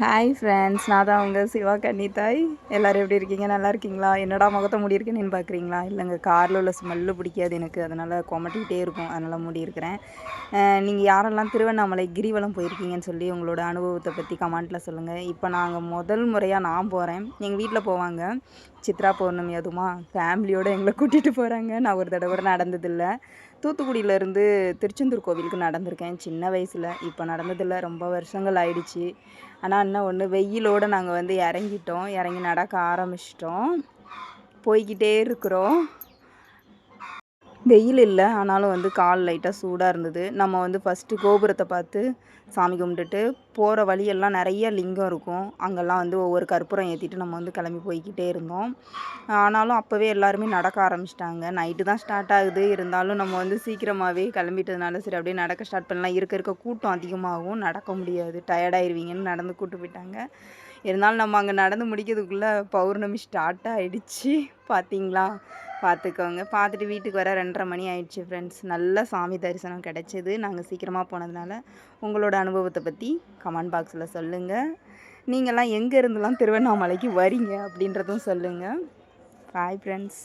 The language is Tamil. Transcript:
ஹாய் ஃப்ரெண்ட்ஸ், நான் தான் உங்கள் சிவா கன்னித்தாய். எல்லோரும் எப்படி இருக்கீங்க? நல்லா இருக்கீங்களா? என்னடா முகத்தை மூடியிருக்கேன்னு பார்க்குறீங்களா? இல்லைங்க, காரில் உள்ள ஸ்மெல்லு பிடிக்காது எனக்கு, அதனால் கொமட்டிக்கிட்டே இருக்கும், அதனால் மூடியிருக்கிறேன். நீங்கள் யாரெல்லாம் திருவண்ணாமலை கிரிவலம் போயிருக்கீங்கன்னு சொல்லி உங்களோட அனுபவத்தை பற்றி கமெண்ட்டில் சொல்லுங்கள். இப்போ நாங்கள் முதல் முறையாக நான் போகிறேன். எங்கள் வீட்டில் போவாங்க, சித்ரா பௌர்ணமி அதுமா ஃபேமிலியோடு எங்களை கூட்டிகிட்டு போகிறாங்க. நான் ஒரு தடவை கூட நடந்ததில்லை. தூத்துக்குடியிலேருந்து திருச்செந்தூர் கோவிலுக்கு நடந்திருக்கேன் சின்ன வயசில். இப்போ நடந்ததில்லை, ரொம்ப வருஷங்கள் ஆயிடுச்சு. ஆனால் இன்னும் ஒன்று, வெயிலோடு நாங்கள் இறங்கிட்டோம், இறங்கி நடக்க ஆரம்பிச்சிட்டோம், போய்கிட்டே இருக்கிறோம். வெயில் இல்லை, ஆனாலும் கால் லைட்டாக சூடாக இருந்தது. நம்ம ஃபஸ்ட்டு கோபுரத்தை பார்த்து சாமி கும்பிட்டுட்டு போகிற வழியெல்லாம் நிறைய லிங்கம் இருக்கும். அங்கெல்லாம் ஒவ்வொரு கற்பூரம் ஏற்றிட்டு நம்ம கிளம்பி போய்கிட்டே இருந்தோம். ஆனாலும் அப்போவே எல்லாருமே நடக்க ஆரம்பிச்சிட்டாங்க. நைட்டு தான் ஸ்டார்ட் ஆகுது, இருந்தாலும் நம்ம சீக்கிரமாகவே கிளம்பிட்டதுனால சரி அப்படியே நடக்க ஸ்டார்ட் பண்ணலாம். இருக்க கூட்டம் அதிகமாகவும் நடக்க முடியாது, டயர்டாயிருவீங்கன்னு நடந்து கூட்டு போயிட்டாங்க. இருந்தாலும் நம்ம அங்கே நடந்து முடிக்கிறதுக்குள்ளே பௌர்ணமி ஸ்டார்ட் ஆகிடுச்சு. பார்த்தீங்களா? பார்த்துக்கோங்க. பார்த்துட்டு வீட்டுக்கு வர 2:30 மணி ஆயிடுச்சு ஃப்ரெண்ட்ஸ். நல்ல சாமி தரிசனம் கிடச்சிது நாங்கள் சீக்கிரமாக போனதுனால. உங்களோட அனுபவத்தை பற்றி கமெண்ட் பாக்ஸில் சொல்லுங்கள். நீங்கள்லாம் எங்கே இருந்துலாம் திருவண்ணாமலைக்கு வரீங்க அப்படின்றதும் சொல்லுங்கள். Bye friends.